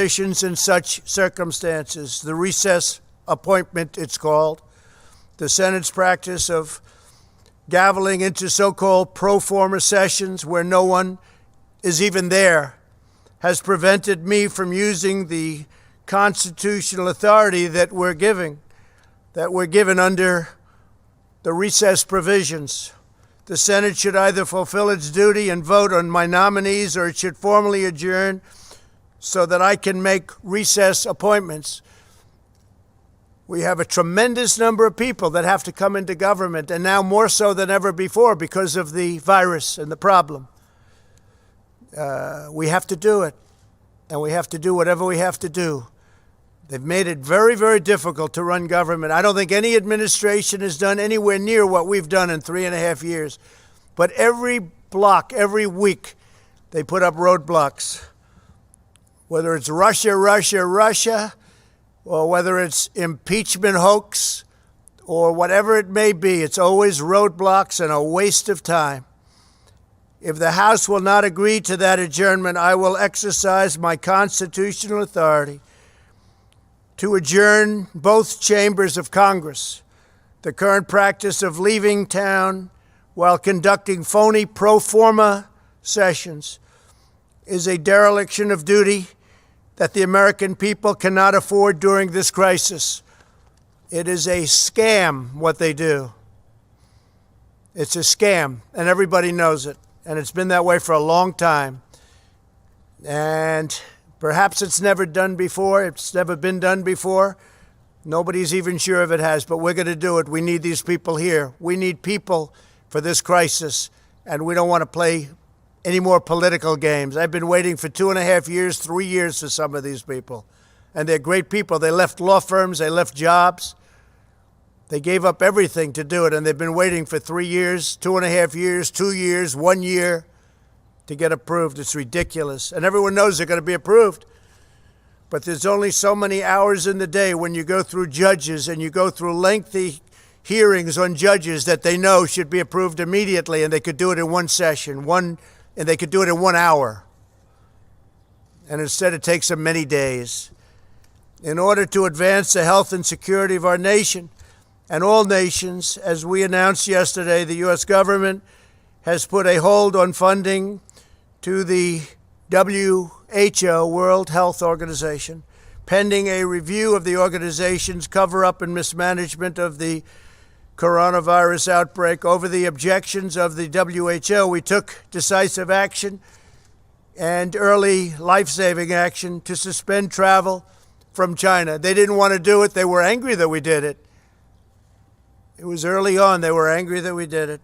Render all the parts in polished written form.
conditions and such circumstances. The recess appointment, it's called. The Senate's practice of gaveling into so-called pro forma sessions where no one is even there has prevented me from using the constitutional authority that we're given under the recess provisions. The Senate should either fulfill its duty and vote on my nominees, or it should formally adjourn so that I can make recess appointments. We have a tremendous number of people that have to come into government, and now more so than ever before because of the virus and the problem. We have to do it, and we have to do whatever we have to do. They've made it very, very difficult to run government. I don't think any administration has done anywhere near what we've done in 3.5 years. But every block, every week, they put up roadblocks. Whether it's Russia, or whether it's impeachment hoax, or whatever it may be, it's always roadblocks and a waste of time. If the House will not agree to that adjournment, I will exercise my constitutional authority to adjourn both chambers of Congress. The current practice of leaving town while conducting phony pro forma sessions is a dereliction of duty that the American people cannot afford during this crisis. It is a scam what they do. It's a scam, and everybody knows it, and it's been that way for a long time. And perhaps it's never done before. It's never been done before. Nobody's even sure if it has, but we're going to do it. We need these people here. We need people for this crisis, and we don't want to play any more political games. I've been waiting for 2.5 years, 3 years for some of these people, and they're great people. They left law firms. They left jobs. They gave up everything to do it, and they've been waiting for 3 years, 2.5 years, 2 years, 1 year to get approved. It's ridiculous. And everyone knows they're going to be approved. But there's only so many hours in the day when you go through judges and you go through lengthy hearings on judges that they know should be approved immediately, and they could do it in one session, and they could do it in 1 hour. And instead it takes them many days. In order to advance the health and security of our nation and all nations, as we announced yesterday, the U.S. government has put a hold on funding to the WHO, World Health Organization, pending a review of the organization's cover-up and mismanagement of the coronavirus outbreak. Over the objections of the WHO, we took decisive action and early life-saving action to suspend travel from China. They didn't want to do it. They were angry that we did it. It was early on. They were angry that we did it.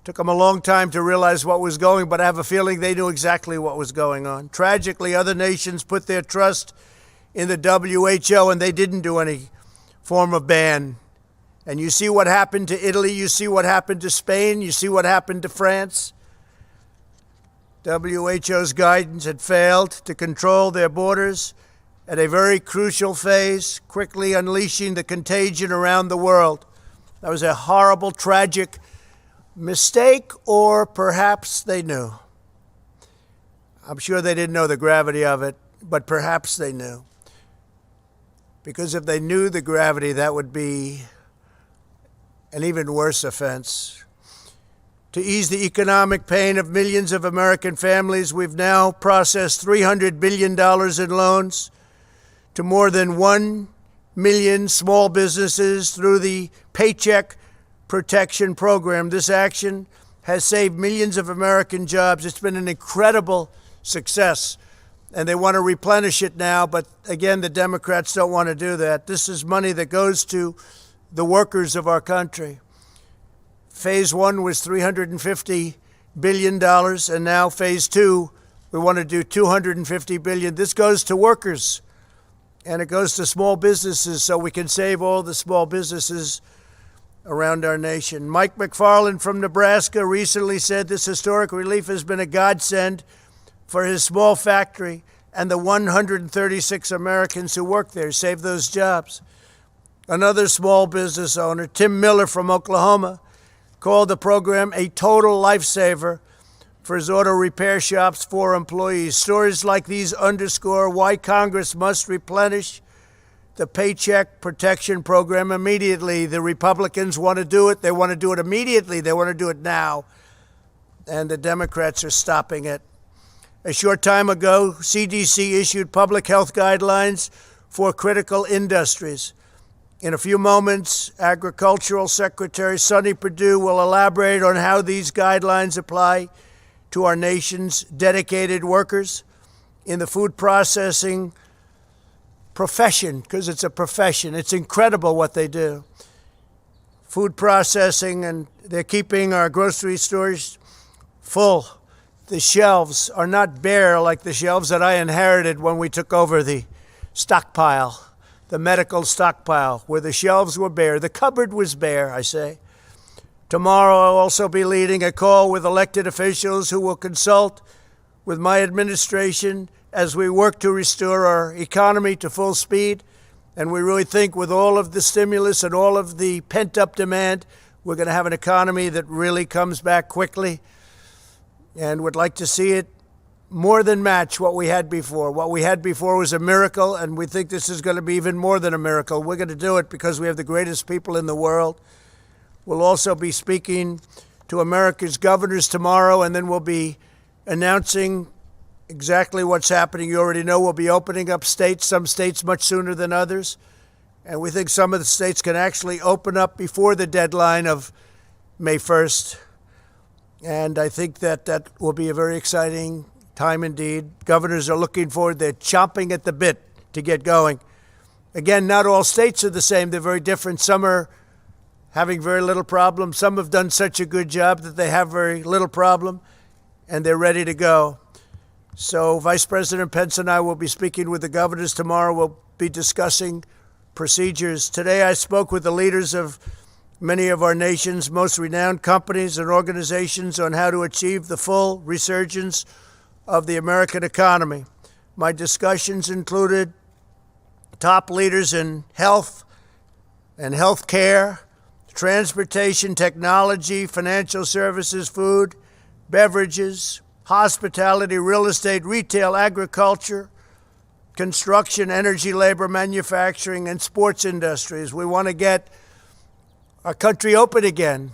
Took them a long time to realize what was going, but I have a feeling they knew exactly what was going on. Tragically, other nations put their trust in the WHO, and they didn't do any form of ban. And you see what happened to Italy. You see what happened to Spain. You see what happened to France. WHO's guidance had failed to control their borders at a very crucial phase, quickly unleashing the contagion around the world. That was a horrible, tragic mistake, or perhaps they knew. I'm sure they didn't know the gravity of it, but perhaps they knew. Because if they knew the gravity, that would be an even worse offense. To ease the economic pain of millions of American families, we've now processed $300 billion in loans to more than 1 million small businesses through the Paycheck Protection Program. This action has saved millions of American jobs. It's been an incredible success, and they want to replenish it now, but again, the Democrats don't want to do that. This is money that goes to the workers of our country. Phase 1 was $350 billion, and now phase 2, we want to do $250 billion. This goes to workers, and it goes to small businesses, so we can save all the small businesses around our nation. Mike McFarland from Nebraska recently said this historic relief has been a godsend for his small factory and the 136 Americans who work there. Save those jobs. Another small business owner, Tim Miller from Oklahoma, called the program a total lifesaver for his auto repair shops, 4 employees. Stories like these underscore why Congress must replenish the Paycheck Protection Program immediately. The Republicans want to do it. They want to do it immediately. They want to do it now. And the Democrats are stopping it. A short time ago, CDC issued public health guidelines for critical industries. In a few moments, Agricultural Secretary Sonny Perdue will elaborate on how these guidelines apply to our nation's dedicated workers in the food processing profession, because it's a profession. It's incredible what they do. Food processing, and they're keeping our grocery stores full. The shelves are not bare like the shelves that I inherited when we took over the stockpile, the medical stockpile, where the shelves were bare. The cupboard was bare, I say. Tomorrow I'll also be leading a call with elected officials who will consult with my administration as we work to restore our economy to full speed. And we really think with all of the stimulus and all of the pent-up demand, we're going to have an economy that really comes back quickly. And would like to see it more than match what we had before. What we had before was a miracle, and we think this is going to be even more than a miracle. We're going to do it because we have the greatest people in the world. We'll also be speaking to America's governors tomorrow, and then we'll be announcing exactly what's happening. You already know we'll be opening up states, some states much sooner than others. And we think some of the states can actually open up before the deadline of May 1st. And I think that that will be a very exciting time indeed. Governors are looking forward. They're chomping at the bit to get going. Again, not all states are the same. They're very different. Some are having very little problem. Some have done such a good job that they have very little problem, and they're ready to go. So Vice President Pence and I will be speaking with the governors tomorrow. We'll be discussing procedures. Today I spoke with the leaders of many of our nation's most renowned companies and organizations on how to achieve the full resurgence of the American economy. My discussions included top leaders in health and health care, transportation, technology, financial services, food, beverages, hospitality, real estate, retail, agriculture, construction, energy, labor, manufacturing, and sports industries. We want to get our country open again.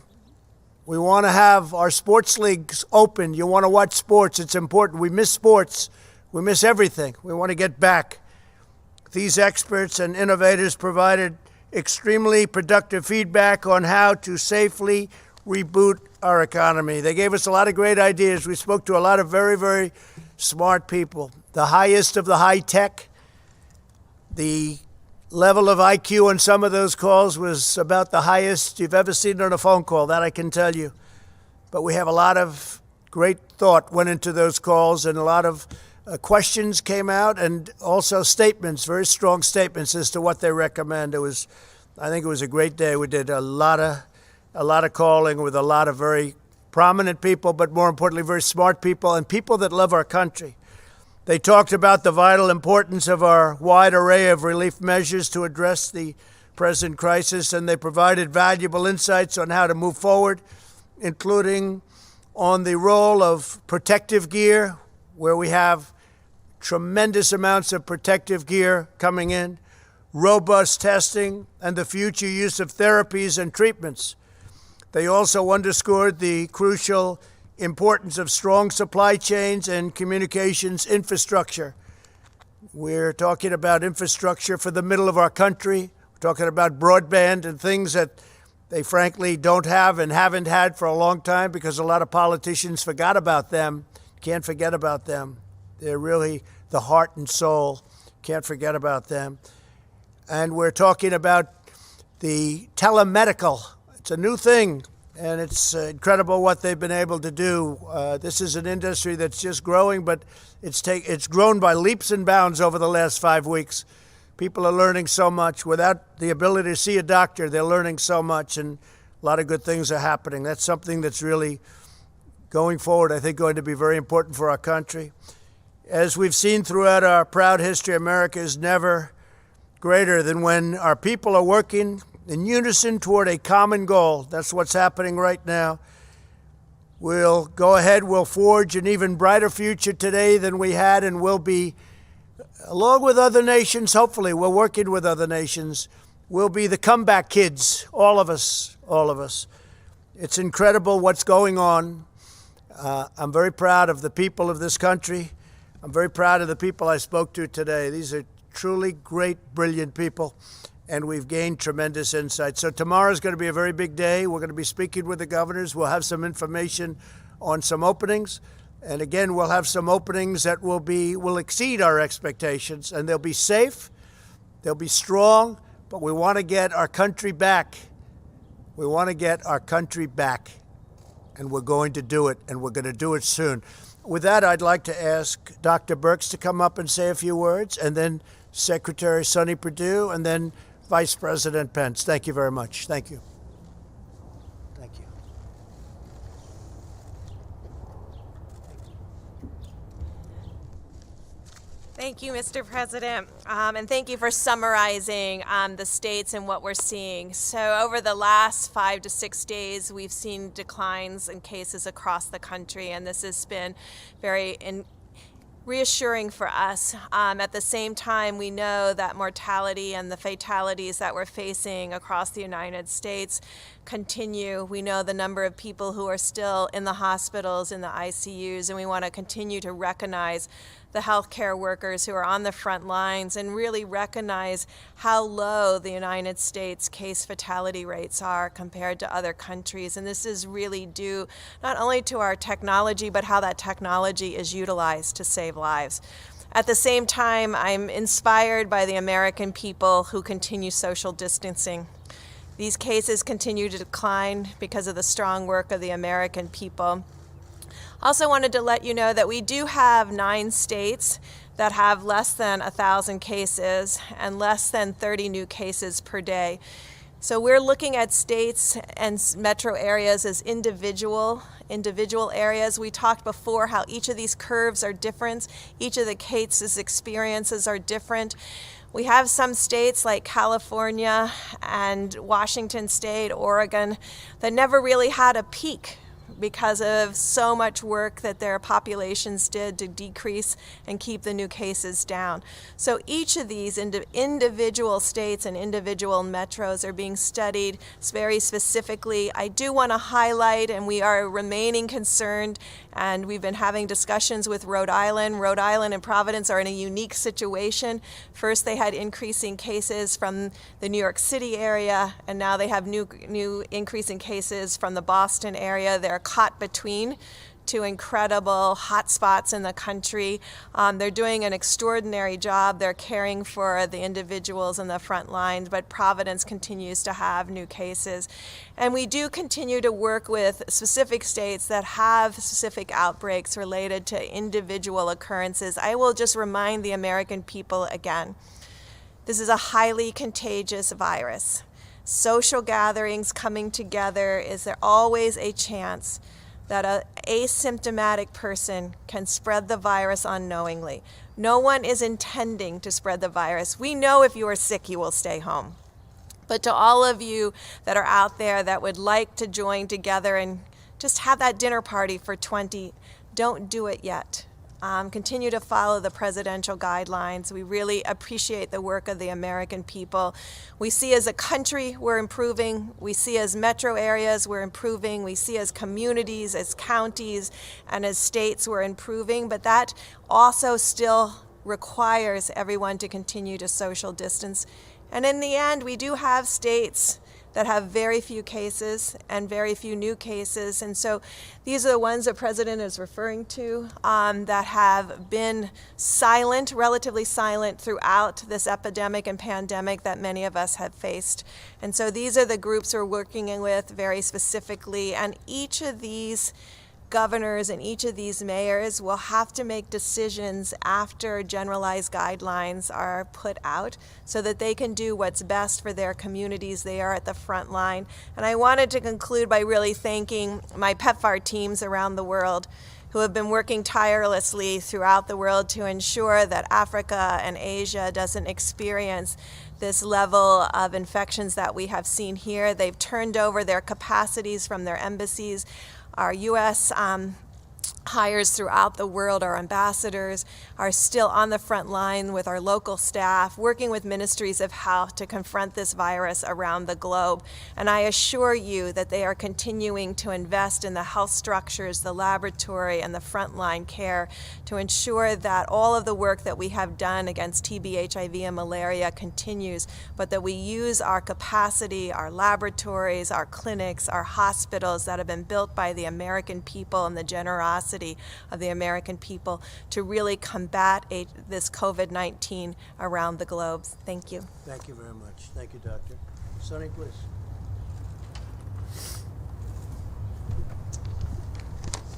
We want to have our sports leagues open. You want to watch sports. It's important. We miss sports. We miss everything. We want to get back. These experts and innovators provided extremely productive feedback on how to safely reboot our economy. They gave us a lot of great ideas. We spoke to a lot of very, very smart people. The highest of the high tech. The level of IQ on some of those calls was about the highest you've ever seen on a phone call, that I can tell you. But we have a lot of great thought went into those calls, and a lot of questions came out, and also statements, very strong statements as to what they recommend. I think it was a great day. We did a lot of calling with a lot of very prominent people, but more importantly, very smart people and people that love our country. They talked about the vital importance of our wide array of relief measures to address the present crisis, and they provided valuable insights on how to move forward, including on the role of protective gear, where we have tremendous amounts of protective gear coming in, robust testing, and the future use of therapies and treatments. They also underscored the crucial importance of strong supply chains and communications infrastructure. We're talking about infrastructure for the middle of our country. We're talking about broadband and things that they frankly don't have and haven't had for a long time because a lot of politicians forgot about them. Can't forget about them. They're really the heart and soul. Can't forget about them. And we're talking about the telemedical. It's a new thing. And it's incredible what they've been able to do. This is an industry that's just growing, but it's grown by leaps and bounds over the last 5 weeks. People are learning so much. Without the ability to see a doctor, they're learning so much, and a lot of good things are happening. That's something that's really, going forward, I think going to be very important for our country. As we've seen throughout our proud history, America is never greater than when our people are working in unison toward a common goal. That's what's happening right now. We'll go ahead, we'll forge an even brighter future today than we had, and we'll be, along with other nations, hopefully, we're working with other nations, we'll be the comeback kids, all of us, all of us. It's incredible what's going on. I'm very proud of the people of this country. I'm very proud of the people I spoke to today. These are truly great, brilliant people, and we've gained tremendous insight. So tomorrow's going to be a very big day. We're going to be speaking with the governors. We'll have some information on some openings. And again, we'll have some openings that will exceed our expectations, and they'll be safe, they'll be strong, but we want to get our country back. We want to get our country back, and we're going to do it, and we're going to do it soon. With that, I'd like to ask Dr. Birx to come up and say a few words, and then Secretary Sonny Perdue, and then Vice President Pence. Thank you very much. Thank you. Thank you. Thank you, Mr. President, and thank you for summarizing the states and what we're seeing. So over the last 5 to 6 days, we've seen declines in cases across the country, and this has been very reassuring for us. At the same time, we know that mortality and the fatalities that we're facing across the United States continue. We know the number of people who are still in the hospitals, in the ICUs, and we want to continue to recognize the healthcare workers who are on the front lines and really recognize how low the United States case fatality rates are compared to other countries. And this is really due not only to our technology, but how that technology is utilized to save lives. At the same time, I'm inspired by the American people who continue social distancing. These cases continue to decline because of the strong work of the American people. Also wanted to let you know that we do have 9 states that have less than 1,000 cases and less than 30 new cases per day. So we're looking at states and metro areas as individual areas. We talked before how each of these curves are different. Each of the cases experiences are different. We have some states like California and Washington State, Oregon, that never really had a peak because of so much work that their populations did to decrease and keep the new cases down. So each of these individual states and individual metros are being studied very specifically. I do want to highlight, and we are remaining concerned, and we've been having discussions with Rhode Island. Rhode Island and Providence are in a unique situation. First, they had increasing cases from the New York City area, and now they have new increasing cases from the Boston area. They're caught between 2 incredible hot spots in the country. They're doing an extraordinary job. They're caring for the individuals in the front lines, but Providence continues to have new cases. And we do continue to work with specific states that have specific outbreaks related to individual occurrences. I will just remind the American people again, this is a highly contagious virus. Social gatherings coming together, is there always a chance that an asymptomatic person can spread the virus unknowingly? No one is intending to spread the virus. We know if you are sick, you will stay home. But to all of you that are out there that would like to join together and just have that dinner party for 20, don't do it yet. Continue to follow the presidential guidelines. We really appreciate the work of the American people. We see as a country we're improving. We see as metro areas we're improving. We see as communities, as counties, and as states we're improving. But that also still requires everyone to continue to social distance. And in the end, we do have states that have very few cases and very few new cases. And so these are the ones the president is referring to that have been silent, relatively silent throughout this epidemic and pandemic that many of us have faced. And so these are the groups we're working with very specifically. And each of these governors and each of these mayors will have to make decisions after generalized guidelines are put out so that they can do what's best for their communities. They are at the front line. And I wanted to conclude by really thanking my PEPFAR teams around the world who have been working tirelessly throughout the world to ensure that Africa and Asia doesn't experience this level of infections that we have seen here. They've turned over their capacities from their embassies. Our U.S. hires throughout the world, our ambassadors, are still on the front line with our local staff, working with ministries of health to confront this virus around the globe. And I assure you that they are continuing to invest in the health structures, the laboratory, and the frontline care to ensure that all of the work that we have done against TB, HIV, and malaria continues, but that we use our capacity, our laboratories, our clinics, our hospitals that have been built by the American people and the generosity of the American people to really combat this COVID-19 around the globe. Thank you. Thank you very much. Thank you, Doctor. Sonny, please.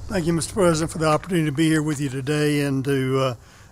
Thank you, Mr. President, for the opportunity to be here with you today, and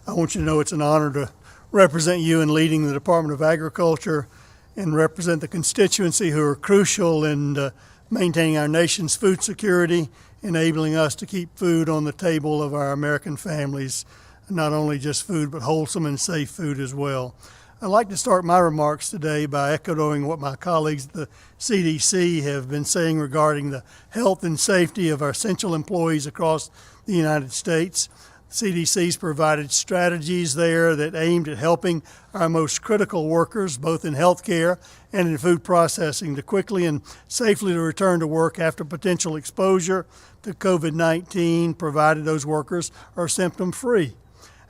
I want you to know it's an honor to represent you in leading the Department of Agriculture and represent the constituency who are crucial in maintaining our nation's food security, enabling us to keep food on the table of our American families, not only just food, but wholesome and safe food as well. I'd like to start my remarks today by echoing what my colleagues at the CDC have been saying regarding the health and safety of our essential employees across the United States. CDC's provided strategies there that aimed at helping our most critical workers, both in healthcare and in food processing, to quickly and safely to return to work after potential exposure to COVID-19, provided those workers are symptom-free.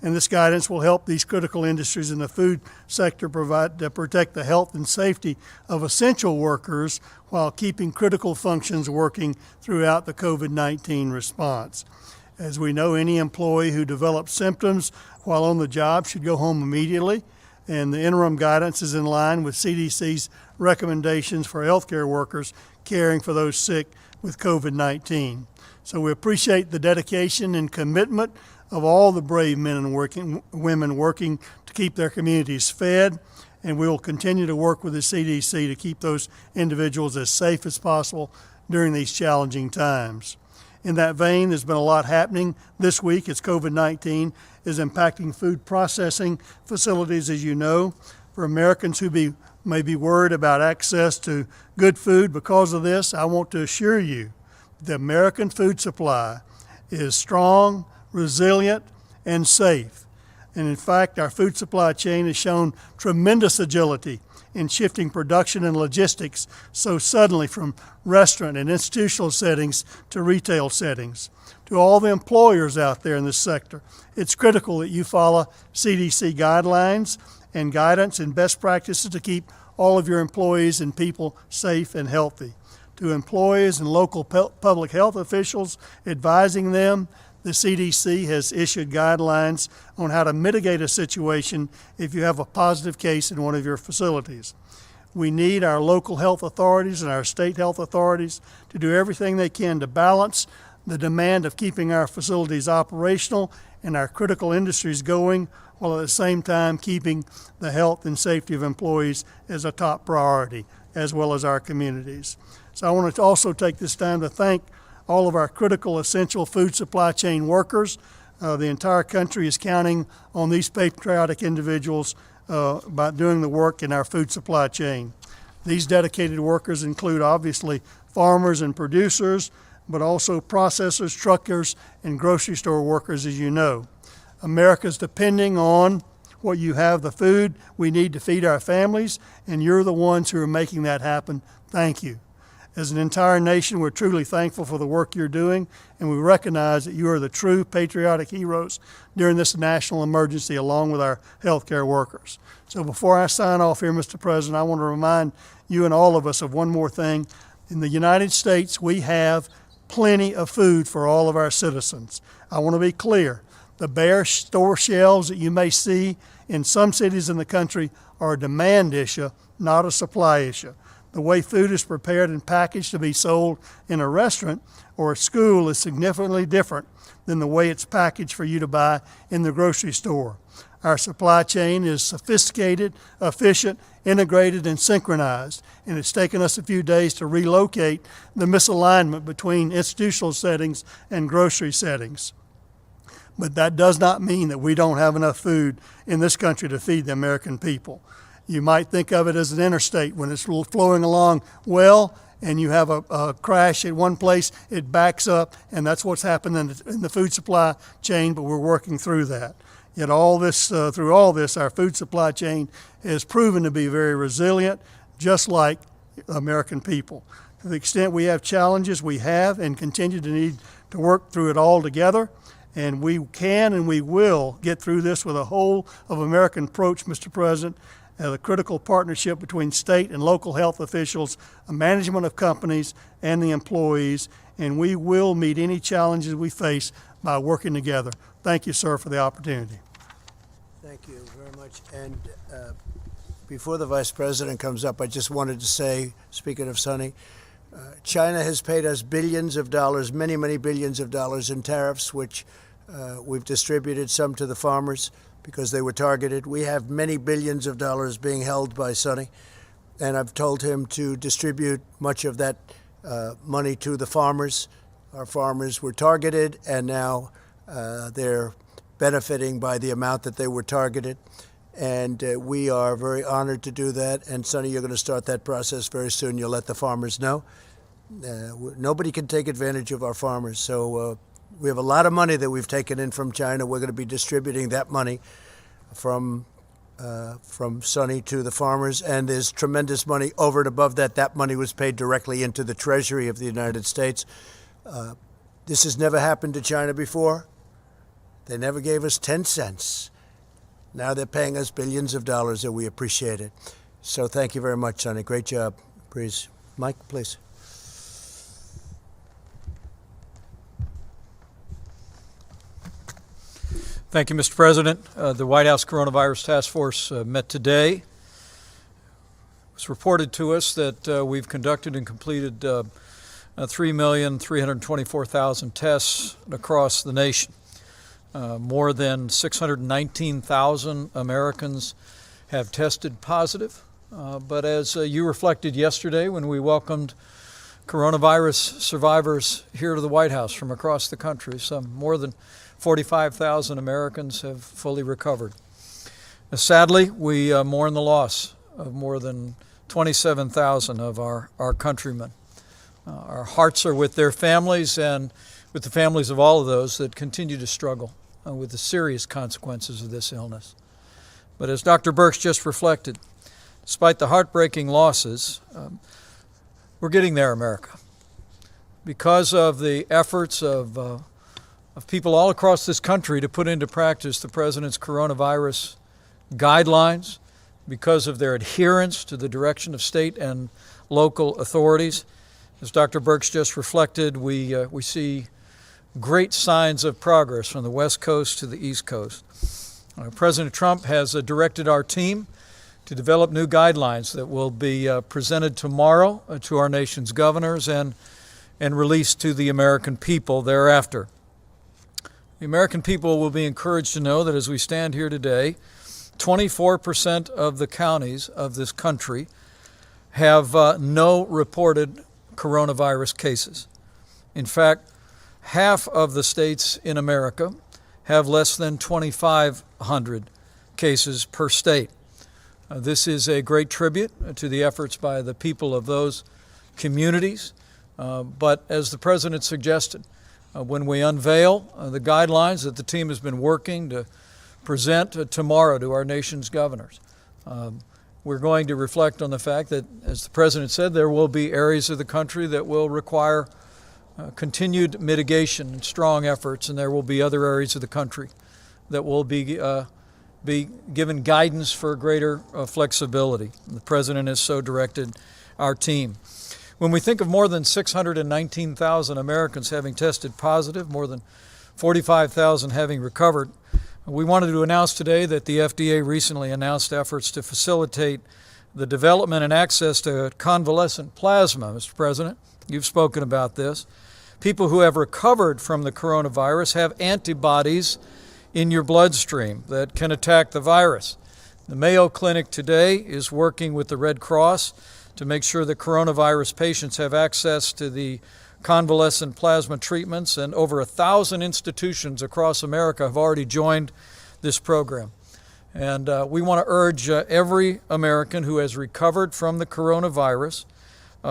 And this guidance will help these critical industries in the food sector protect the health and safety of essential workers while keeping critical functions working throughout the COVID-19 response. As we know, any employee who develops symptoms while on the job should go home immediately, and the interim guidance is in line with CDC's recommendations for healthcare workers caring for those sick with COVID-19. So we appreciate the dedication and commitment of all the brave men and women working to keep their communities fed, and we will continue to work with the CDC to keep those individuals as safe as possible during these challenging times. In that vein, there's been a lot happening this week as COVID-19 is impacting food processing facilities, as you know. For Americans who may be worried about access to good food because of this, I want to assure you the American food supply is strong, resilient, and safe. And in fact, our food supply chain has shown tremendous agility in shifting production and logistics so suddenly from restaurant and institutional settings to retail settings. To all the employers out there in this sector, it's critical that you follow CDC guidelines and guidance and best practices to keep all of your employees and people safe and healthy. To employees and local public health officials advising them, the CDC has issued guidelines on how to mitigate a situation if you have a positive case in one of your facilities. We need our local health authorities and our state health authorities to do everything they can to balance the demand of keeping our facilities operational and our critical industries going, while at the same time keeping the health and safety of employees as a top priority, as well as our communities. So I want to also take this time to thank all of our critical essential food supply chain workers. The entire country is counting on these patriotic individuals by doing the work in our food supply chain. These dedicated workers include obviously farmers and producers, but also processors, truckers, and grocery store workers, as you know. America's depending on what you have, the food we need to feed our families, and you're the ones who are making that happen. Thank you. As an entire nation, we're truly thankful for the work you're doing, and we recognize that you are the true patriotic heroes during this national emergency, along with our healthcare workers. So before I sign off here, Mr. President, I want to remind you and all of us of one more thing. In the United States, we have plenty of food for all of our citizens. I want to be clear. The bare store shelves that you may see in some cities in the country are a demand issue, not a supply issue. The way food is prepared and packaged to be sold in a restaurant or a school is significantly different than the way it's packaged for you to buy in the grocery store. Our supply chain is sophisticated, efficient, integrated, and synchronized, and it's taken us a few days to relocate the misalignment between institutional settings and grocery settings. But that does not mean that we don't have enough food in this country to feed the American people. You might think of it as an interstate. When it's flowing along well and you have a crash at one place, it backs up, and that's what's happened in the food supply chain, but we're working through that. Yet through all this, our food supply chain has proven to be very resilient, just like American people. To the extent we have challenges, we have and continue to need to work through it all together, and we can and we will get through this with a whole of American approach, Mr. President, the critical partnership between state and local health officials, management of companies, and the employees, and we will meet any challenges we face by working together. Thank you, sir, for the opportunity. Thank you very much. And before the Vice President comes up, I just wanted to say, speaking of Sonny, China has paid us billions of dollars, many, many billions of dollars in tariffs, which we've distributed some to the farmers because they were targeted. We have many billions of dollars being held by Sonny, and I've told him to distribute much of that money to the farmers. Our farmers were targeted, and now they're benefiting by the amount that they were targeted. And we are very honored to do that. And Sonny, you're going to start that process very soon. You'll let the farmers know. Nobody can take advantage of our farmers. So we have a lot of money that we've taken in from China. We're going to be distributing that money from Sonny to the farmers. And there's tremendous money over and above that. That money was paid directly into the Treasury of the United States. This has never happened to China before. They never gave us 10 cents. Now they're paying us billions of dollars, and we appreciate it. So thank you very much, Sonny. Great job. Please. Mike, please. Thank you, Mr. President. The White House Coronavirus Task Force met today. It was reported to us that we've conducted and completed 3,324,000 tests across the nation. More than 619,000 Americans have tested positive. But as you reflected yesterday when we welcomed coronavirus survivors here to the White House from across the country, some more than 45,000 Americans have fully recovered. Sadly, we mourn the loss of more than 27,000 of our countrymen. Our hearts are with their families and with the families of all of those that continue to struggle with the serious consequences of this illness. But as Dr. Birx just reflected, despite the heartbreaking losses, we're getting there, America. Because of the efforts of people all across this country to put into practice the President's coronavirus guidelines, because of their adherence to the direction of state and local authorities, as Dr. Birx just reflected, we see great signs of progress from the West Coast to the East Coast. President Trump has directed our team to develop new guidelines that will be presented tomorrow to our nation's governors and released to the American people thereafter. The American people will be encouraged to know that as we stand here today, 24% of the counties of this country have no reported coronavirus cases. In fact, half of the states in America have less than 2,500 cases per state. This is a great tribute to the efforts by the people of those communities. But as the President suggested, when we unveil the guidelines that the team has been working to present tomorrow to our nation's governors, we're going to reflect on the fact that, as the President said, there will be areas of the country that will require continued mitigation and strong efforts, and there will be other areas of the country that will be given guidance for greater flexibility. The President has so directed our team. When we think of more than 619,000 Americans having tested positive, more than 45,000 having recovered, we wanted to announce today that the FDA recently announced efforts to facilitate the development and access to convalescent plasma. Mr. President, you've spoken about this. People who have recovered from the coronavirus have antibodies in your bloodstream that can attack the virus. The Mayo Clinic today is working with the Red Cross to make sure that coronavirus patients have access to the convalescent plasma treatments, and over 1,000 institutions across America have already joined this program. And we want to urge every American who has recovered from the coronavirus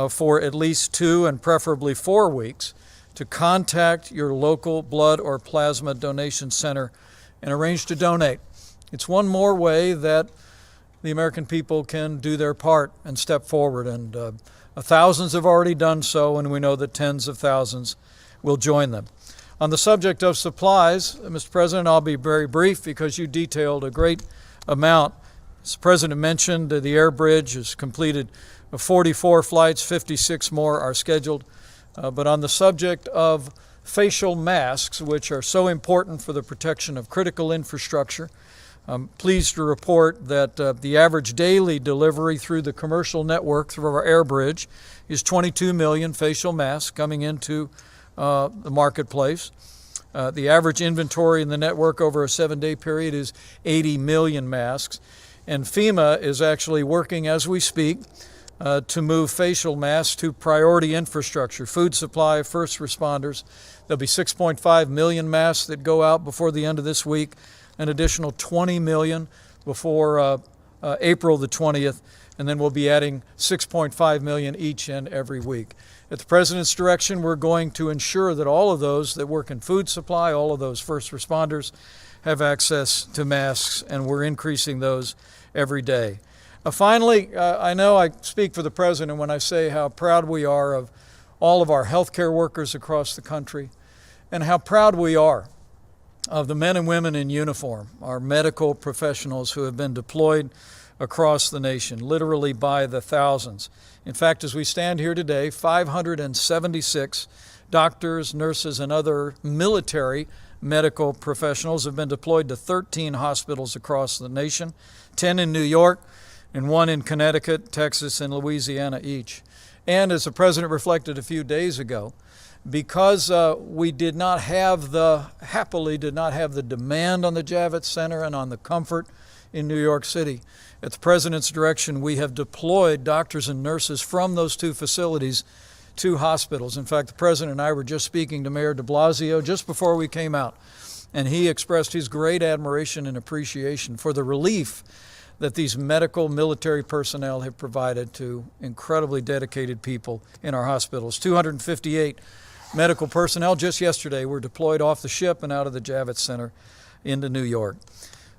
for at least 2 and preferably 4 weeks to contact your local blood or plasma donation center and arrange to donate. It's one more way that the American people can do their part and step forward. And thousands have already done so, and we know that tens of thousands will join them. On the subject of supplies, Mr. President, I'll be very brief because you detailed a great amount. As the President mentioned, the air bridge has completed 44 flights, 56 more are scheduled. But on the subject of facial masks, which are so important for the protection of critical infrastructure, I'm pleased to report that the average daily delivery through the commercial network through our air bridge is 22 million facial masks coming into the marketplace. The average inventory in the network over a 7-day period is 80 million masks. And FEMA is actually working as we speak to move facial masks to priority infrastructure, food supply, first responders. There'll be 6.5 million masks that go out before the end of this week, an additional 20 million before April the 20th, and then we'll be adding 6.5 million each and every week. At the President's direction, we're going to ensure that all of those that work in food supply, all of those first responders, have access to masks, and we're increasing those every day. Finally, I know I speak for the President when I say how proud we are of all of our healthcare workers across the country, and how proud we are of the men and women in uniform, our medical professionals who have been deployed across the nation, literally by the thousands. In fact, as we stand here today, 576 doctors, nurses, and other military medical professionals have been deployed to 13 hospitals across the nation, 10 in New York, and 1 in Connecticut, Texas, and Louisiana each. And as the President reflected a few days ago, because we happily did not have the demand on the Javits Center and on the comfort in New York City, at the President's direction, we have deployed doctors and nurses from those 2 facilities to hospitals. In fact, the President and I were just speaking to Mayor de Blasio just before we came out, and he expressed his great admiration and appreciation for the relief that these medical military personnel have provided to incredibly dedicated people in our hospitals. 258 medical personnel just yesterday were deployed off the ship and out of the Javits Center into New York.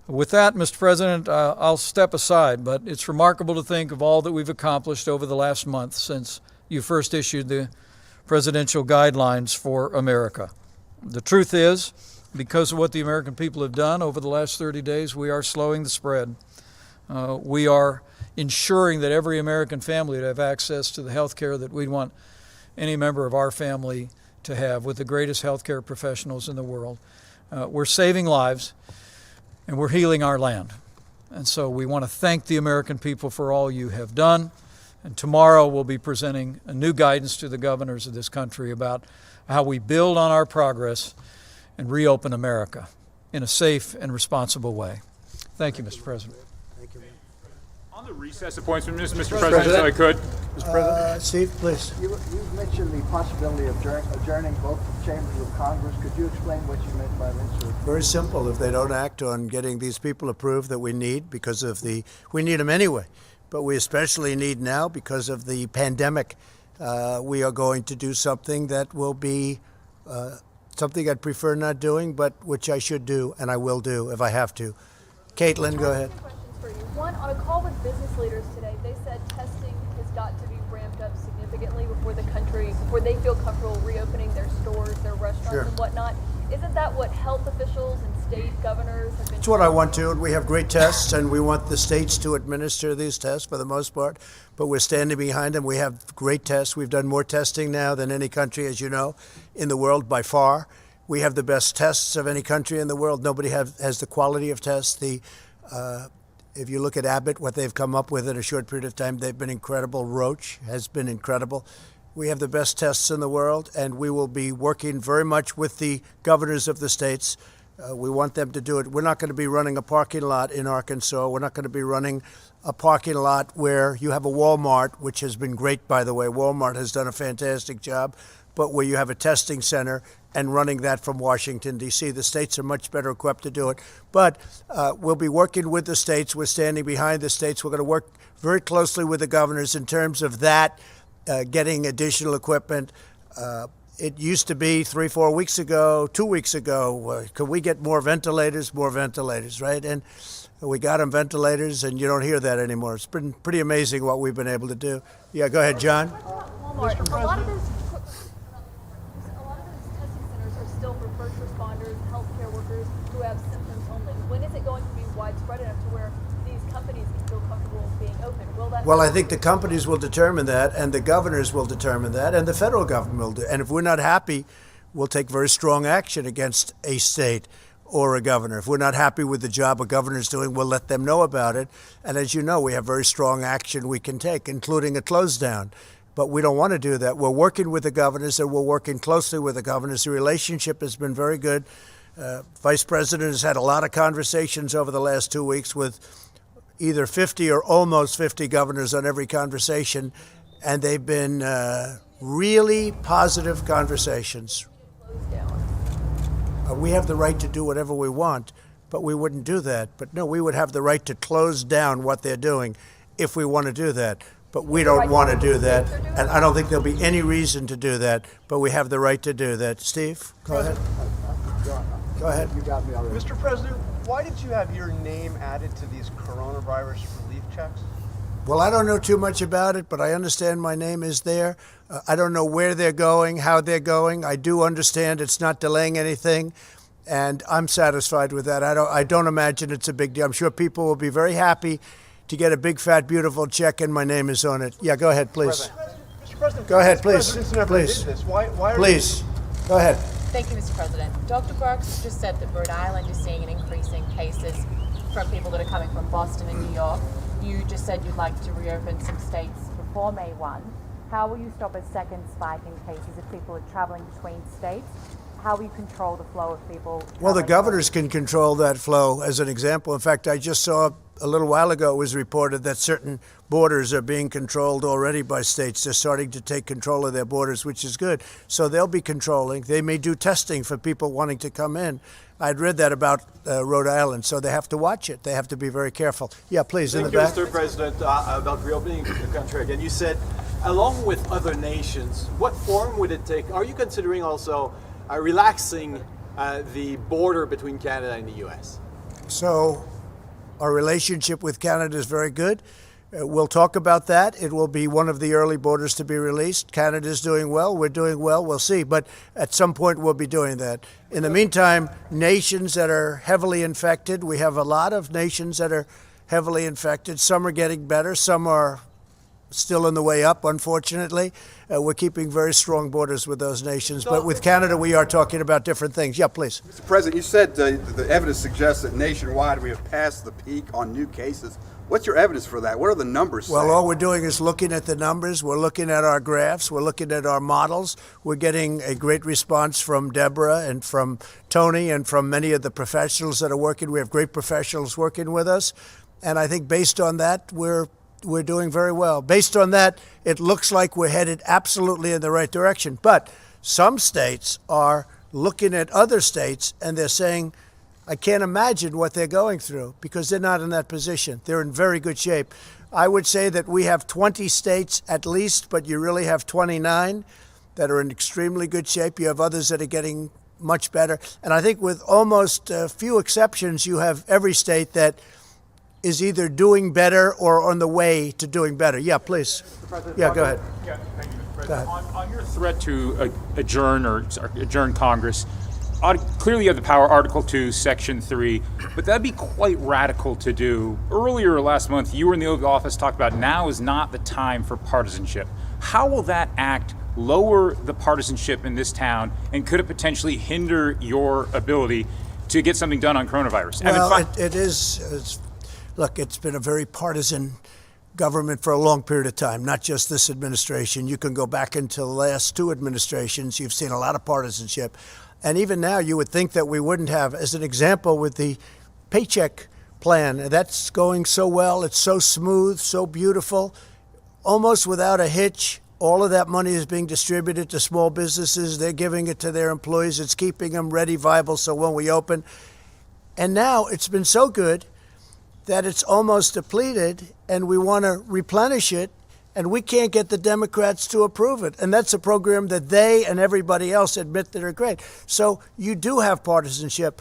With that, Mr. President, I'll step aside, but it's remarkable to think of all that we've accomplished over the last month since you first issued the presidential guidelines for America. The truth is, because of what the American people have done over the last 30 days, we are slowing the spread. We are ensuring that every American family would have access to the health care that we'd want any member of our family to have, with the greatest health care professionals in the world. We're saving lives, and we're healing our land. And so we want to thank the American people for all you have done. And tomorrow we'll be presenting a new guidance to the governors of this country about how we build on our progress and reopen America in a safe and responsible way. Thank you, Mr. President. On the recess appointment, Mr. President, if I could. Mr. President. Steve, please. You mentioned the possibility of adjourning both chambers of Congress. Could you explain what you meant by this? Very simple. If they don't act on getting these people approved that we need, because of we need them anyway, but we especially need now because of the pandemic, we are going to do something that will be something I'd prefer not doing, but which I should do, and I will do if I have to. Caitlin, go ahead. For you. One, on a call with business leaders today, they said testing has got to be ramped up significantly before they feel comfortable reopening their stores, their restaurants, and whatnot. Isn't that what health officials and state governors have been? It's what I want to. We have great tests, and we want the states to administer these tests for the most part, but we're standing behind them. We have great tests. We've done more testing now than any country, as you know, in the world by far. We have the best tests of any country in the world. Nobody has the quality of tests. If you look at Abbott, what they've come up with in a short period of time, they've been incredible. Roche has been incredible. We have the best tests in the world, and we will be working very much with the governors of the states We want them to do it. We're not going to be running a parking lot in Arkansas. We're not going to be running a parking lot where you have a Walmart, which has been great, by the way. Walmart has done a fantastic job, but where you have a testing center and running that from Washington, D.C. The states are much better equipped to do it. But we'll be working with the states. We're standing behind the states. We're going to work very closely with the governors in terms of that, getting additional equipment. It used to be 3-4 weeks ago, 2 weeks ago, could we get more ventilators, right? And we got them ventilators, and you don't hear that anymore. It's been pretty amazing what we've been able to do. Yeah, go ahead, John. Walmart, a lot of those testing centers are still for first responders, healthcare workers who have symptoms only. When is it going to be widespread enough to where these companies can feel comfortable being open? Will that? Well, I think the companies will determine that, and the governors will determine that, and the federal government will do. And if we're not happy, we'll take very strong action against a state or a governor. If we're not happy with the job a governor's doing, we'll let them know about it. And as you know, we have very strong action we can take, including a close down. But we don't want to do that. We're working with the governors, and we're working closely with the governors. The relationship has been very good. Vice President has had a lot of conversations over the last 2 weeks with either 50 or almost 50 governors on every conversation, and they've been really positive conversations. We have the right to do whatever we want, but we wouldn't do that. But no, we would have the right to close down what they're doing if we want to do that. But we don't want to do that, and I don't think there'll be any reason to do that, but we have the right to do that. Steve, go ahead. Go ahead. You got me already. Mr. President, why did you have your name added to these coronavirus relief checks? Well, I don't know too much about it, but I understand my name is there. I don't know where they're going, how they're going. I do understand it's not delaying anything, and I'm satisfied with that. I don't imagine it's a big deal. I'm sure people will be very happy to get a big, fat, beautiful check, and my name is on it. Yeah, go ahead, please. Mr. President, Go ahead, please. Presidents never Please. did this. Why are Please, go ahead. Thank you, Mr. President. Dr. Birx just said that Rhode Island is seeing an increase in cases from people that are coming from Boston and New York. You just said you'd like to reopen some states before May 1. How will you stop a second spike in cases if people are traveling between states? How will you control the flow of people? Well, the governors can control that flow, as an example. In fact, I just saw a little while ago it was reported that certain borders are being controlled already by states. They're starting to take control of their borders, which is good. So they'll be controlling. They may do testing for people wanting to come in. I'd read that about Rhode Island, so they have to watch it. They have to be very careful. Yeah, please, in the back. Thank you, Mr. President, about reopening the country again. You said, along with other nations, what form would it take? Are you considering also relaxing the border between Canada and the U.S.? So our relationship with Canada is very good. We'll talk about that. It will be one of the early borders to be released. Canada's doing well. We're doing well. We'll see. But at some point, we'll be doing that. In the meantime, nations that are heavily infected, we have a lot of nations that are heavily infected. Some are getting better. Some are still on the way up, unfortunately. We're keeping very strong borders with those nations. But with Canada, we are talking about different things. Yeah, please. Mr. President, you said the evidence suggests that nationwide we have passed the peak on new cases. What's your evidence for that? What are the numbers Well, saying? all we're doing is looking at the numbers. We're looking at our graphs. We're looking at our models. We're getting a great response from Deborah and from Tony and from many of the professionals that are working. We have great professionals working with us. And I think based on that, we're doing very well. Based on that, it looks like we're headed absolutely in the right direction. But some states are looking at other states and they're saying, I can't imagine what they're going through because they're not in that position. They're in very good shape. I would say that we have 20 states at least, but you really have 29 that are in extremely good shape. You have others that are getting much better. And I think with almost few exceptions, you have every state that is either doing better or on the way to doing better. Yeah, please. Yeah, go ahead. Yeah, thank you, Mr. President. On your threat to adjourn Congress, clearly you have the power, Article 2, Section 3, but that'd be quite radical to do. Earlier last month, you were in the Oval Office, talked about now is not the time for partisanship. How will that act lower the partisanship in this town, and could it potentially hinder your ability to get something done on coronavirus? Well, it is. Look, it's been a very partisan government for a long period of time, not just this administration. You can go back into the last two administrations. You've seen a lot of partisanship. And even now, you would think that we wouldn't have. As an example, with the paycheck plan, that's going so well. It's so smooth, so beautiful, almost without a hitch. All of that money is being distributed to small businesses. They're giving it to their employees. It's keeping them ready, viable, so when we open. And now it's been so good that it's almost depleted, and we want to replenish it, and we can't get the Democrats to approve it. And that's a program that they and everybody else admit that are great. So you do have partisanship.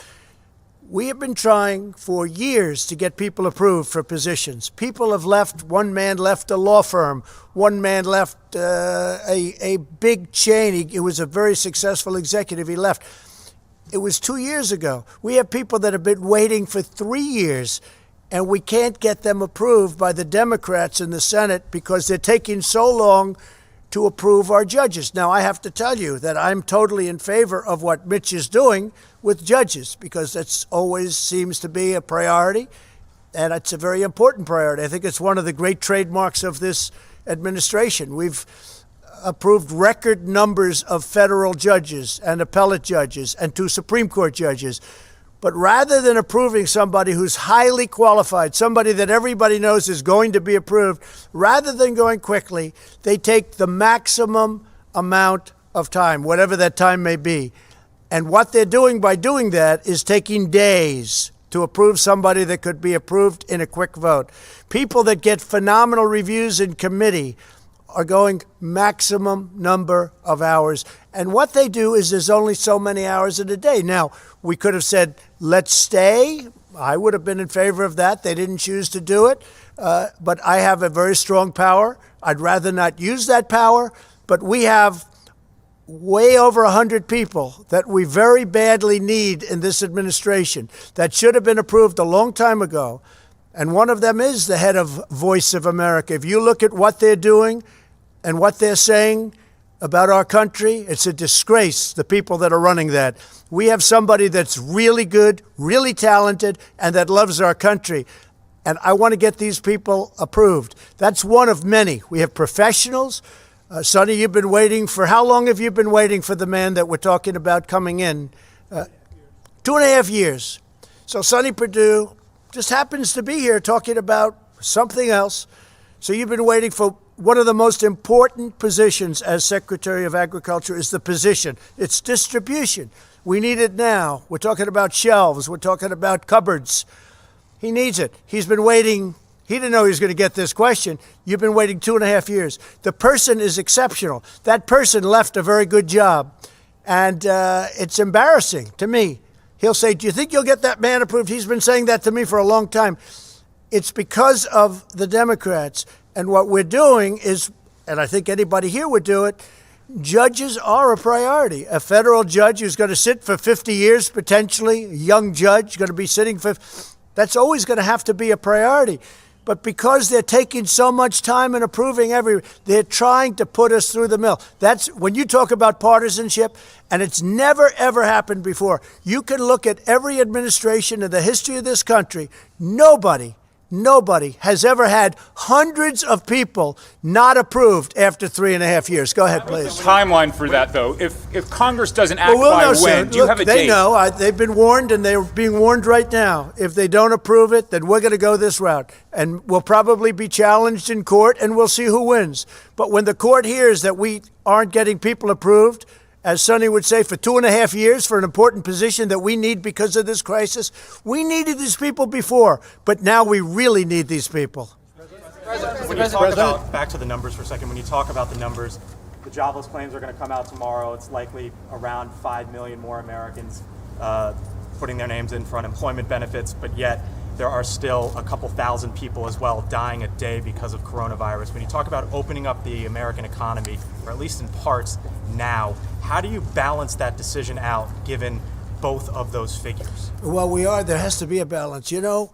We have been trying for years to get people approved for positions. People have left. One man left a law firm. One man left a big chain. He was a very successful executive. He left. It was 2 years ago. We have people that have been waiting for 3 years, and we can't get them approved by the Democrats in the Senate because they're taking so long to approve our judges. Now, I have to tell you that I'm totally in favor of what Mitch is doing with judges, because that always seems to be a priority, and it's a very important priority. I think it's one of the great trademarks of this administration. We've approved record numbers of federal judges and appellate judges and 2 Supreme Court judges. But rather than approving somebody who's highly qualified, somebody that everybody knows is going to be approved, rather than going quickly, they take the maximum amount of time, whatever that time may be. And what they're doing by doing that is taking days to approve somebody that could be approved in a quick vote. People that get phenomenal reviews in committee are going maximum number of hours. And what they do is there's only so many hours in a day. Now, we could have said, let's stay. I would have been in favor of that. They didn't choose to do it. But I have a very strong power. I'd rather not use that power. But we have way over 100 people that we very badly need in this administration that should have been approved a long time ago. And one of them is the head of Voice of America. If you look at what they're doing and what they're saying about our country, it's a disgrace, the people that are running that. We have somebody that's really good, really talented, and that loves our country. And I want to get these people approved. That's one of many. We have professionals. Sonny, you've been waiting for, how long have you been waiting for the man that we're talking about coming in? 2.5 years. So Sonny Perdue just happens to be here talking about something else. So you've been waiting for one of the most important positions as Secretary of Agriculture is the position. It's distribution. We need it now. We're talking about shelves. We're talking about cupboards. He needs it. He's been waiting. He didn't know he was going to get this question. You've been waiting 2.5 years. The person is exceptional. That person left a very good job. And it's embarrassing to me. He'll say, do you think you'll get that man approved? He's been saying that to me for a long time. It's because of the Democrats. And what we're doing is, and I think anybody here would do it, judges are a priority. A federal judge who's going to sit for 50 years, potentially, a young judge going to be sitting for, that's always going to have to be a priority. But because they're taking so much time in approving they're trying to put us through the mill. That's when you talk about partisanship, and it's never, ever happened before. You can look at every administration in the history of this country. Nobody has ever had hundreds of people not approved after 3.5 years. Go ahead, please. Timeline for that, though. If Congress doesn't act we'll by know when, soon. do you have a date? They know. They've been warned, and they're being warned right now. If they don't approve it, then we're going to go this route. And we'll probably be challenged in court, and we'll see who wins. But when the court hears that we aren't getting people approved, as Sonny would say, for 2.5 years for an important position that we need because of this crisis. We needed these people before, but now we really need these people. When you talk about, back to the numbers for a second, when you talk about the numbers, the jobless claims are going to come out tomorrow. It's likely around 5 million more Americans putting their names in for unemployment benefits, but yet there are still a couple thousand people as well dying a day because of coronavirus. When you talk about opening up the American economy, or at least in parts now, how do you balance that decision out given both of those figures? Well, there has to be a balance. You know,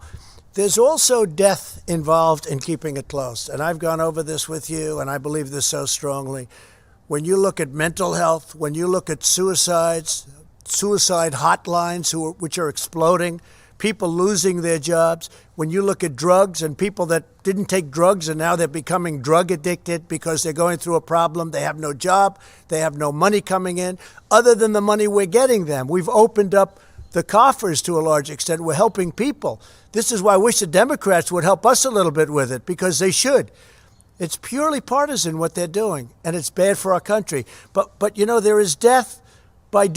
there's also death involved in keeping it closed. And I've gone over this with you, and I believe this so strongly. When you look at mental health, when you look at suicide hotlines which are exploding, people losing their jobs. When you look at drugs and people that didn't take drugs and now they're becoming drug addicted because they're going through a problem, they have no job, they have no money coming in, other than the money we're getting them. We've opened up the coffers to a large extent. We're helping people. This is why I wish the Democrats would help us a little bit with it, because they should. It's purely partisan what they're doing, and it's bad for our country. But you know, there is death by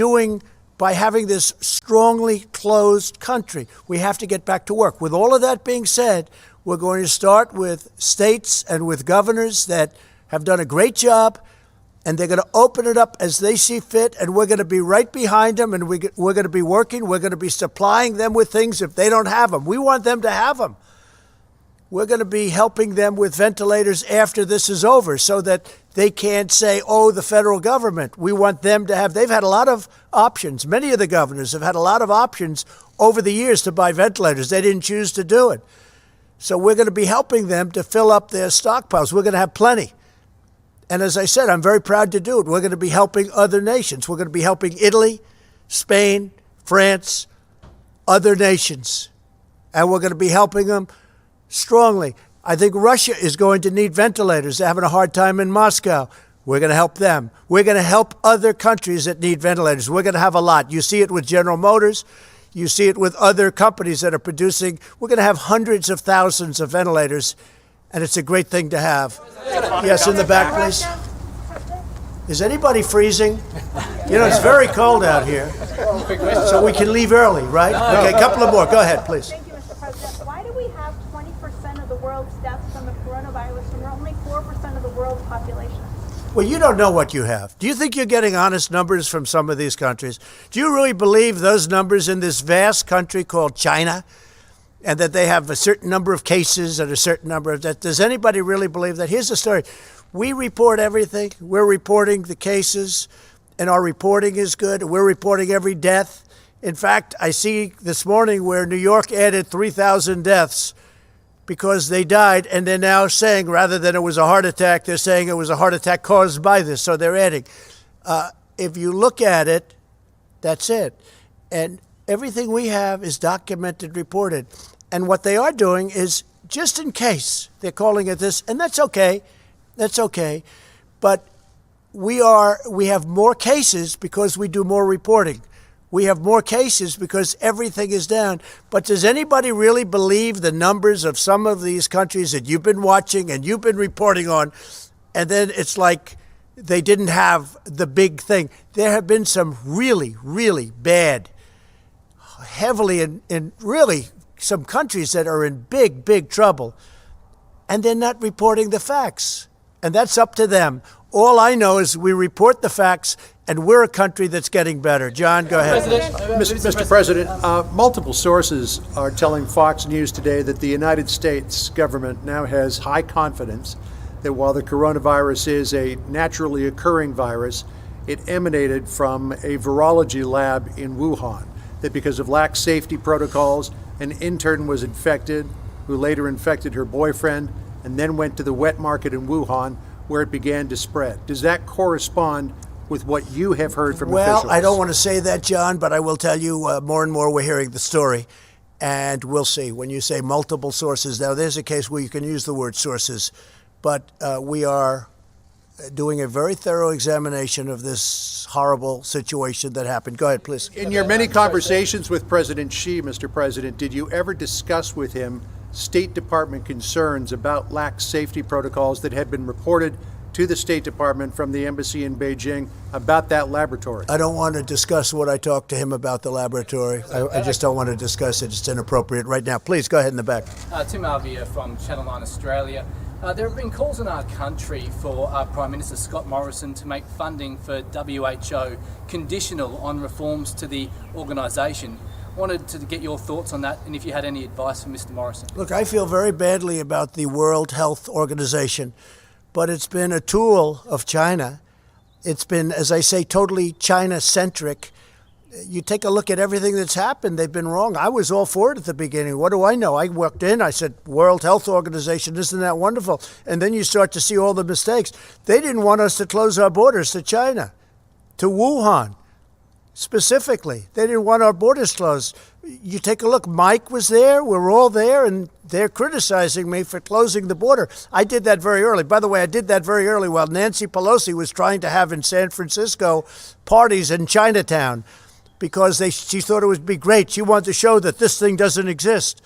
having this strongly closed country. We have to get back to work. With all of that being said, we're going to start with states and with governors that have done a great job, and they're going to open it up as they see fit, and we're going to be right behind them, and we're going to be working. We're going to be supplying them with things if they don't have them. We want them to have them. We're going to be helping them with ventilators after this is over so that they can't say, oh, the federal government. We want them to have, they've had a lot of options. Many of the governors have had a lot of options over the years to buy ventilators. They didn't choose to do it. So we're going to be helping them to fill up their stockpiles. We're going to have plenty. And as I said, I'm very proud to do it. We're going to be helping other nations. We're going to be helping Italy, Spain, France, other nations. And we're going to be helping them strongly. I think Russia is going to need ventilators. They're having a hard time in Moscow. We're going to help them. We're going to help other countries that need ventilators. We're going to have a lot. You see it with General Motors. You see it with other companies that are producing. We're going to have hundreds of thousands of ventilators, and it's a great thing to have. Yes, in the back, please. Is anybody freezing? You know, it's very cold out here, so we can leave early, right? Okay, a couple of more. Go ahead, please. Thank you, Mr. President. Why do we have 20% of the world's deaths from the coronavirus and we're only 4% of the world's population? Well, you don't know what you have. Do you think you're getting honest numbers from some of these countries? Do you really believe those numbers in this vast country called China, and that they have a certain number of cases and a certain number of deaths? Does anybody really believe that? Here's the story. We report everything. We're reporting the cases, and our reporting is good. We're reporting every death. In fact, I see this morning where New York added 3,000 deaths because they died, and they're now saying, rather than it was a heart attack, they're saying it was a heart attack caused by this, so they're adding. If you look at it, that's it. And everything we have is documented, reported. And what they are doing is, just in case, they're calling it this, and that's okay. That's okay. But we have more cases because we do more reporting. We have more cases because everything is down. But does anybody really believe the numbers of some of these countries that you've been watching and you've been reporting on, and then it's like they didn't have the big thing? There have been some really, really bad, heavily in really some countries that are in big, big trouble, and they're not reporting the facts. And that's up to them. All I know is we report the facts, and we're a country that's getting better. John, go ahead. Mr. President, multiple sources are telling Fox News today that the United States government now has high confidence that while the coronavirus is a naturally occurring virus, it emanated from a virology lab in Wuhan, that because of lax safety protocols, an intern was infected, who later infected her boyfriend, and then went to the wet market in Wuhan, where it began to spread. Does that correspond with what you have heard from officials? Well, I don't want to say that, John, but I will tell you more and more we're hearing the story, and we'll see. When you say multiple sources, now there's a case where you can use the word sources, but we are doing a very thorough examination of this horrible situation that happened. Go ahead, please. In your many conversations with President Xi, Mr. President, did you ever discuss with him State Department concerns about lax safety protocols that had been reported to the State Department from the embassy in Beijing about that laboratory? I don't want to discuss what I talked to him about the laboratory. I just don't want to discuss it. It's inappropriate right now. Please, go ahead in the back. Tim Arvia from Channel 9 Australia. There have been calls in our country for Prime Minister Scott Morrison to make funding for WHO conditional on reforms to the organisation. Wanted to get your thoughts on that, and if you had any advice for Mr. Morrison. Look, I feel very badly about the World Health Organization, but it's been a tool of China. It's been, as I say, totally China-centric. You take a look at everything that's happened, they've been wrong. I was all for it at the beginning. What do I know? I walked in, I said, World Health Organization, isn't that wonderful? And then you start to see all the mistakes. They didn't want us to close our borders to China, to Wuhan. specifically. They didn't want our borders closed. You take a look, Mike was there, we're all there, and they're criticizing me for closing the border. I did that very early. By the way, I did that very early while Nancy Pelosi was trying to have in San Francisco parties in Chinatown because she thought it would be great. She wanted to show that this thing doesn't exist.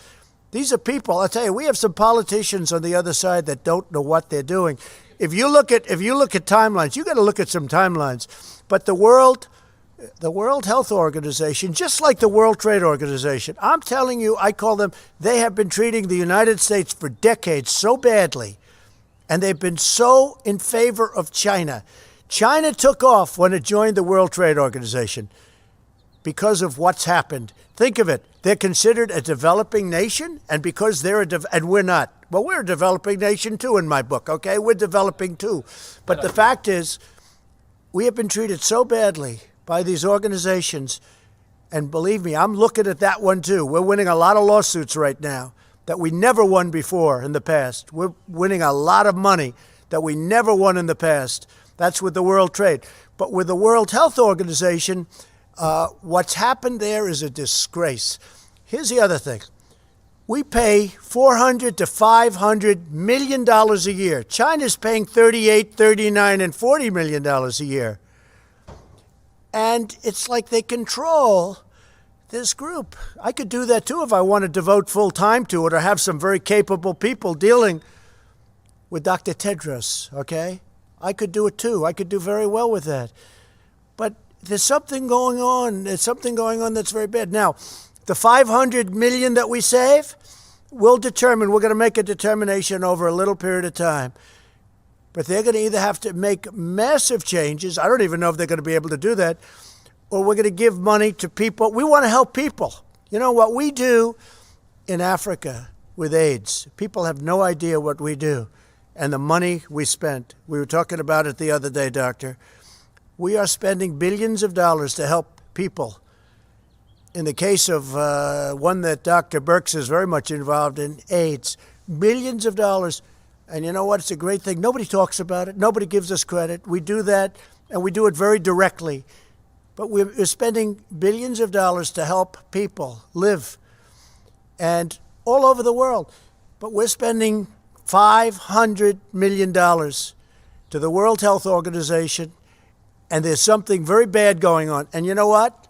These are people, I'll tell you, we have some politicians on the other side that don't know what they're doing. If you look at timelines, you got to look at some timelines. But the World Health Organization, just like the World Trade Organization, I'm telling you, I call them, they have been treating the United States for decades so badly, and they've been so in favor of China. China took off when it joined the World Trade Organization because of what's happened. Think of it. They're considered a developing nation, and because they're and we're not. Well, we're a developing nation too in my book, okay? We're developing too. But the fact is, we have been treated so badly by these organizations, and believe me, I'm looking at that one too. We're winning a lot of lawsuits right now that we never won before in the past. We're winning a lot of money that we never won in the past. That's with the World Trade. But with the World Health Organization, what's happened there is a disgrace. Here's the other thing. We pay $400 to $500 million a year. China's paying $38, $39, and $40 million a year. And it's like they control this group. I could do that too if I want to devote full time to it or have some very capable people dealing with Dr. Tedros, okay? I could do it too. I could do very well with that. But there's something going on. There's something going on that's very bad. Now, the $500 million that we save, we're going to make a determination over a little period of time. But they're going to either have to make massive changes. I don't even know if they're going to be able to do that. Or we're going to give money to people. We want to help people. You know what we do in Africa with AIDS? People have no idea what we do. And the money we spent. We were talking about it the other day, Doctor. We are spending billions of dollars to help people. In the case of one that Dr. Birx is very much involved in, AIDS, billions of dollars. And you know what? It's a great thing. Nobody talks about it. Nobody gives us credit. We do that, and we do it very directly. But we're spending billions of dollars to help people live, and all over the world. But we're spending $500 million to the World Health Organization, and there's something very bad going on. And you know what?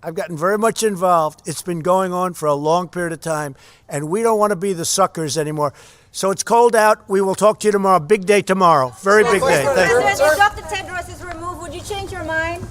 I've gotten very much involved. It's been going on for a long period of time, and we don't want to be the suckers anymore. So it's cold out. We will talk to you tomorrow. Big day tomorrow. Very big day. Thank you. If Dr. Tedros is removed, would you change your mind?